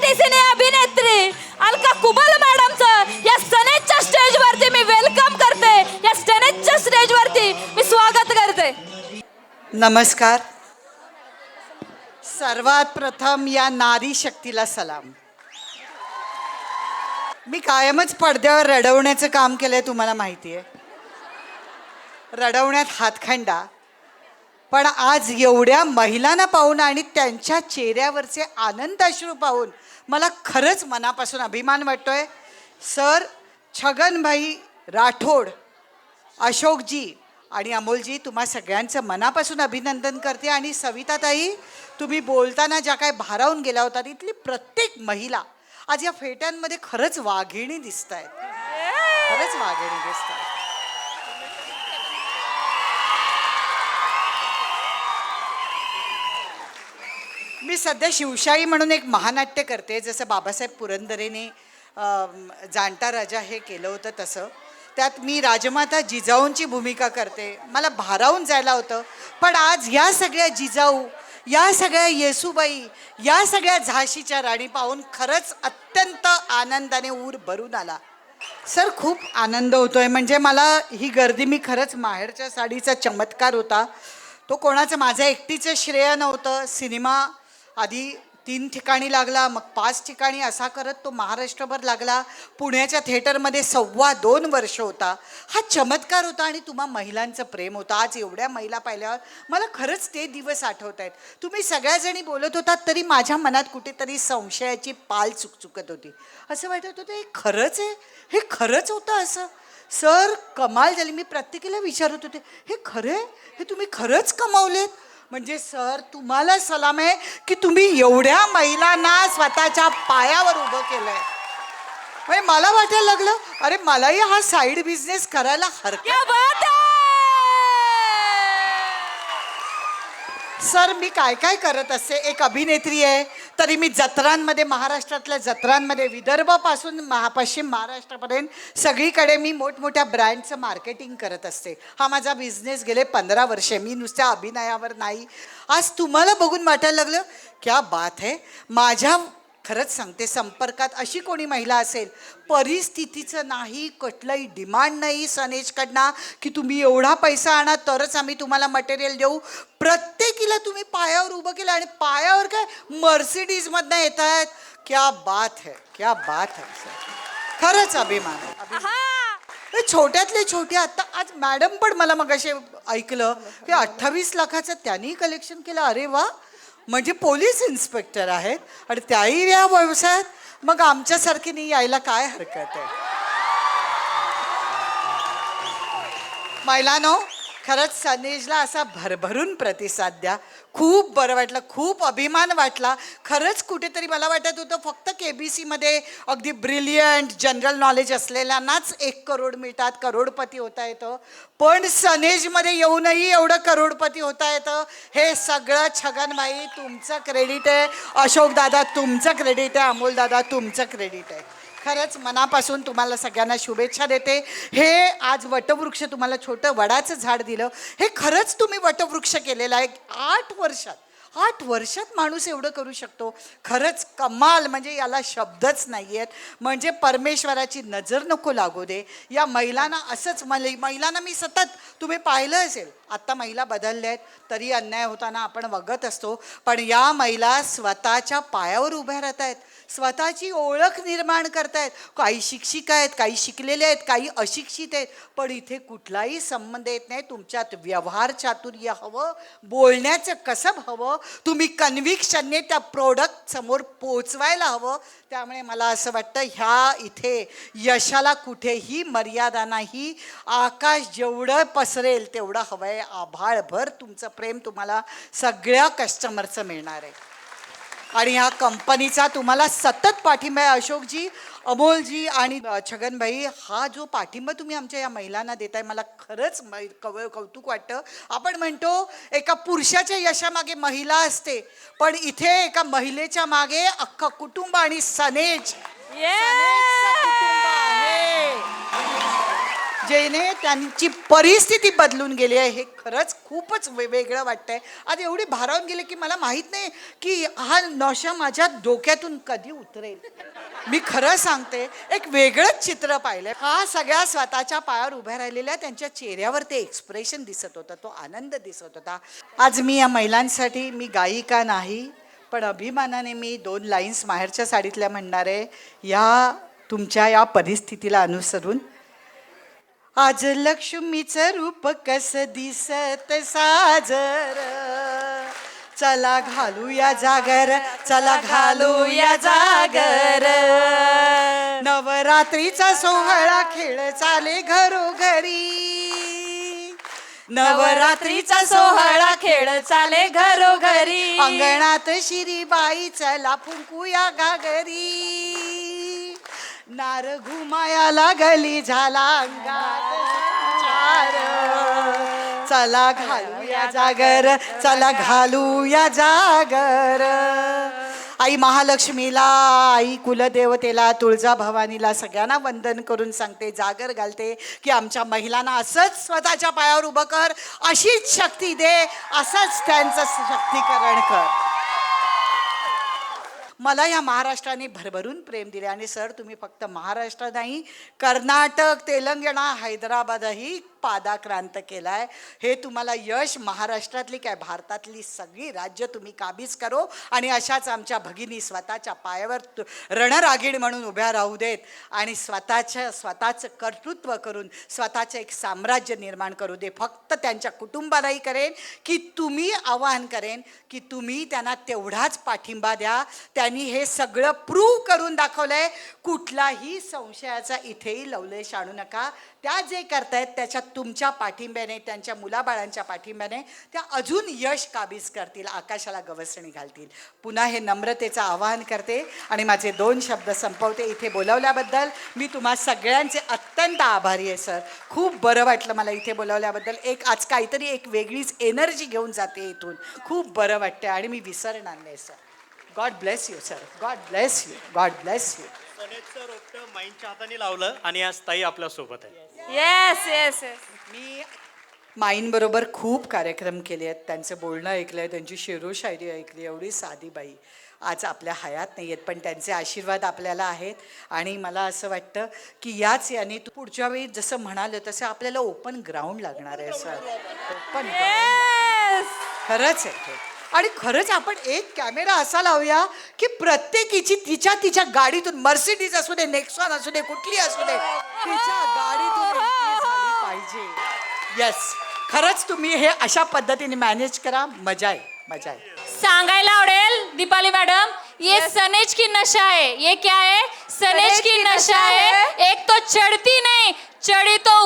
मराठी सिने अभिनेत्री अलका कुबल मॅडमचं या सनेजच्या स्टेजवरती मी वेलकम करते. या सनेजच्या स्टेजवरती मी स्वागत करते. नमस्कार. सर्वात प्रथम या नारी शक्तीला सलाम. मी कायमच पडद्यावर रडवण्याचं काम केलंय, तुम्हाला माहिती आहे. रडवण्यात हातखंडा. पण आज एवढ्या महिलांना पाहून आणि त्यांच्या चेहऱ्यावरचे आनंद अश्रू पाहून मला खरंच मनापासून अभिमान वाटतोय. सर छगनभाई राठोड, अशोकजी आणि अमोलजी, तुम्हा सगळ्यांचं मनापासून अभिनंदन करते. आणि सविताताई, तुम्ही बोलताना ज्या काय भारावून गेला होता, इथली प्रत्येक महिला आज या फेट्यांमध्ये खरंच वाघिणी दिसत आहेत. खरंच वाघिणी दिसत आहेत. मी सध्या शिवशाही म्हणून एक महानाट्य करते, जसं बाबासाहेब पुरंदरेने जाणता राजा हे केलं होतं तसं. त्यात मी राजमाता जिजाऊंची भूमिका करते. मला भारावून जायला होतं, पण आज या सगळ्या जिजाऊ, या सगळ्या येसूबाई, या सगळ्या झाशीच्या राणी पाहून खरंच अत्यंत आनंदाने ऊर भरून आला. सर खूप आनंद होतोय. म्हणजे मला ही गर्दी, मी खरंच माहेरच्या साडीचा चमत्कार होता तो कोणाचं माझं एकटीचं श्रेय नव्हतं. सिनेमा आधी 3 ठिकाणी लागला, मग 5 ठिकाणी, असा करत तो महाराष्ट्रभर लागला. पुण्याच्या थिएटरमध्ये 2.25 वर्ष होता. हा चमत्कार होता आणि तुम्हा महिलांचं प्रेम होतं. आज एवढ्या महिला पाहिल्यावर मला खरंच ते दिवस आठवत आहेत. तुम्ही सगळ्याजणी बोलत होतात तरी माझ्या मनात कुठेतरी संशयाची पाल चुकचुकत होती. असं वाटत होतं हे खरंच आहे, हे खरंच होतं असं. सर कमाल झाली. मी प्रत्येकीला विचारत होते हे खरं आहे, हे तुम्ही खरंच कमावलेत. म्हणजे सर तुम्हाला सलाम आहे की तुम्ही एवढ्या महिलांना स्वतःच्या पायावर उभं केलंय. म्हणजे मला वाटायला लागलं अरे मलाही हा साईड बिझनेस करायला हरकत. सर मी काय काय करत असते. एक अभिनेत्री आहे तरी मी जत्रांमध्ये, महाराष्ट्रातल्या जत्रांमध्ये, विदर्भापासून पश्चिम महाराष्ट्रापर्यंत सगळीकडे मी मोठमोठ्या ब्रँडचं मार्केटिंग करत असते. हा माझा बिझनेस गेले 15 वर्षे. मी नुसत्या अभिनयावर नाही. आज तुम्हाला बघून वाटायला लागलं क्या बात है. माझ्या खरंच सांगते संपर्कात अशी कोणी महिला असेल, परिस्थितीचं नाही, कुठलंही डिमांड नाही सनेजकडनं की तुम्ही एवढा पैसा आणा तरच आम्ही तुम्हाला मटेरियल देऊ. प्रत्येकीला तुम्ही पायावर उभं केलं आणि पायावर काय मर्सिडीजमधनं येत आहेत. क्या बात है, क्या बात है. खरंच अभिमान आहे. छोट्यातले छोटे. आता आज मॅडम पण मला मगाशी ऐकलं की 28 लाखाचं त्यांनी कलेक्शन केलं. अरे वा. म्हणजे पोलीस इन्स्पेक्टर आहेत आणि त्याही या व्यवसायात. मग आमच्यासारखीने यायला काय हरकत आहे. महिलांनो खरंच सनेजला असा भरभरून प्रतिसाद द्या. खूप बरं वाटलं, खूप अभिमान वाटला. खरंच कुठेतरी मला वाटत होतं फक्त KBCमध्ये अगदी ब्रिलियंट जनरल नॉलेज असलेल्यांनाच 1 करोड मिळतात, करोडपती होता येतं. पण सनेजमध्ये येऊनही एवढं करोडपती होता येतं. हे सगळं छगनभाई तुमचं क्रेडिट आहे, अशोक दादा तुमचं क्रेडिट आहे, अमोल दादा तुमचं क्रेडिट आहे. खरंच मनापासून तुम्हाला सगळ्यांना शुभेच्छा देते. हे आज वटवृक्ष तुम्हाला छोटं वडाचं झाड दिलं, हे खरंच तुम्ही वटवृक्ष केलेलं आहे. 8 वर्षात माणूस एवढं करू शकतो. खरंच कमाल. म्हणजे याला शब्दच नाही आहेत. म्हणजे परमेश्वराची नजर नको लागू दे या महिलांना. असंच महिलांना मी सतत, तुम्ही पाहिलं असेल आत्ता महिला बदलल्या आहेत तरी अन्याय होताना आपण बघत असतो, पण या महिला स्वतःच्या पायावर उभ्या राहत आहेत, स्वतःची ओळख निर्माण करतायत. काही शिक्षिका आहेत, काही शिकलेल्या आहेत, काही अशिक्षित आहेत, पण इथे कुठलाही संबंध येत नाही. तुमच्यात व्यवहार चातुर्य हवं, बोलण्याचं कसब हवं, तुम्ही कन्व्हिक्शनने त्या प्रोडक्ट समोर पोचवायला हवं. त्यामुळे मला असं वाटतं ह्या इथे यशाला कुठेही मर्यादा नाही. आकाश जेवढं पसरेल तेवढं हवं आहे. आभाळभर तुमचं प्रेम तुम्हाला सगळ्या कस्टमरचं मिळणार आहे आणि ह्या कंपनीचा तुम्हाला सतत पाठिंबा आहे. अशोकजी, अमोलजी आणि छगनभाई, हा जो पाठिंबा तुम्ही आमच्या या महिलांना देताय मला खरंच कौतुक वाटतं. आपण म्हणतो एका पुरुषाच्या यशामागे महिला असते, पण इथे एका महिलेच्या मागे अख्खं कुटुंब आणि सनेज कुटुंब आहे. जेणे त्यांची परिस्थिती बदलून गेली आहे. हे खरंच खूपच वेगळं वाटतंय. आज एवढी भारावून गेले की मला माहीत नाही की हा नशा माझ्या डोक्यातून कधी उतरेल. मी खरं सांगते, एक वेगळंच चित्र पाहिलं. हा सगळ्या स्वतःच्या पायावर उभ्या राहिलेल्या त्यांच्या चेहऱ्यावर ते एक्सप्रेशन दिसत होतं, तो आनंद दिसत होता. आज मी या महिलांसाठी, मी गायिका नाही पण अभिमानाने मी 2 लाईन्स माहेरच्या साडीतल्या म्हणणार आहे. या तुमच्या या परिस्थितीला अनुसरून, आज लक्ष्मीचं रूप कसं दिसत साजर, चला घालूया जागर, चला घालूया जागर, नवरात्रीचा सोहळा खेळ चाले घरोघरी, नवरात्रीचा सोहळा खेळ चाले घरोघरी, अंगणात शिरीबाई चला फुंकूया घागरी, नार घुमाया लागली झाला अंगात संचार, चला घालूया जागर, चला घालूया जागर. आई महालक्ष्मीला, आई कुलदेवतेला, तुळजाभवानीला सगळ्यांना वंदन करून सांगते, जागर घालते की आमच्या महिलांना असंच स्वतःच्या पायावर उभं कर, अशीच शक्ती दे, असंच त्यांचं शक्तीकरण कर. मला या महाराष्ट्राने भरभरून प्रेम दिले. आणि सर, तुम्ही फक्त महाराष्ट्र नाही, कर्नाटक, तेलंगणा, हैदराबादही पादाक्रांत केलाय. हे तुम्हाला यश महाराष्ट्रातली काय भारतातली सगळी राज्य तुम्ही काबीज करो आणि अशाच आमच्या भगिनी स्वतःच्या पायावर रणरागिणी म्हणून उभ्या राहू देत आणि स्वतःचं कर्तृत्व करून स्वतःचं एक साम्राज्य निर्माण करू दे. फक्त त्यांच्या कुटुंबालाही करेन की तुम्ही आवाहन करेन की तुम्ही त्यांना तेवढाच पाठिंबा द्या. त्यांनी हे सगळं प्रूव्ह करून दाखवलंय. कुठलाही संशयाचा इथेही लवलेश आणू नका. त्या जे करतायत त्याच्यात तुमच्या पाठिंब्याने, त्यांच्या मुलाबाळांच्या पाठिंब्याने त्या अजून यश काबीज करतील, आकाशाला गवसणी घालतील. पुन्हा हे नम्रतेचं आवाहन करते आणि माझे 2 शब्द संपवते. इथे बोलावल्याबद्दल मी तुम्हा सगळ्यांचे अत्यंत आभारी आहे सर. खूप बरं वाटलं मला इथे बोलावल्याबद्दल. आज काहीतरी एक वेगळीच एनर्जी घेऊन जाते इथून. खूप बरं वाटतं आणि मी विसरणार नाही sir. God bless you sir. God bless you. God bless you. सनेजचं रोपटं माईंच्या हाताने लावलं आणि आज ताई आपल्या सोबत आहे. Yes yes yes. मी माईंबरोबर खूप कार्यक्रम केले आहेत. त्यांचं बोलणं ऐकलं आहे, त्यांची शेरोशायरी ऐकली. एवढी साधी बाई आज आपल्या हयात नाही आहेत, पण त्यांचे आशीर्वाद आपल्याला आहेत. आणि मला असं वाटतं की याच याने पुढच्या वेळी जसं म्हणालं तसं आपल्याला ओपन ग्राउंड लागणार आहे सर. ओपन खरंच आहे हे. आणि खरंच आपण एक कॅमेरा असा लावूया की प्रत्येकीची तिच्या गाडीतून, मर्सिडीज असू दे, नेक्सॉन असू दे, कुठली असू दे, तिच्या गाडीतून झाली पाहिजे. येस, खरंच तुम्ही हे अशा पद्धतीने मॅनेज करा. मजा आहे, मजा आहे. सांगायला आवडेल दीपाली मॅडम, ये सनेज की नशा है. ये क्या है? सनेज की नशा है. एक तो चढ़ती नहीं, चढ़ी तो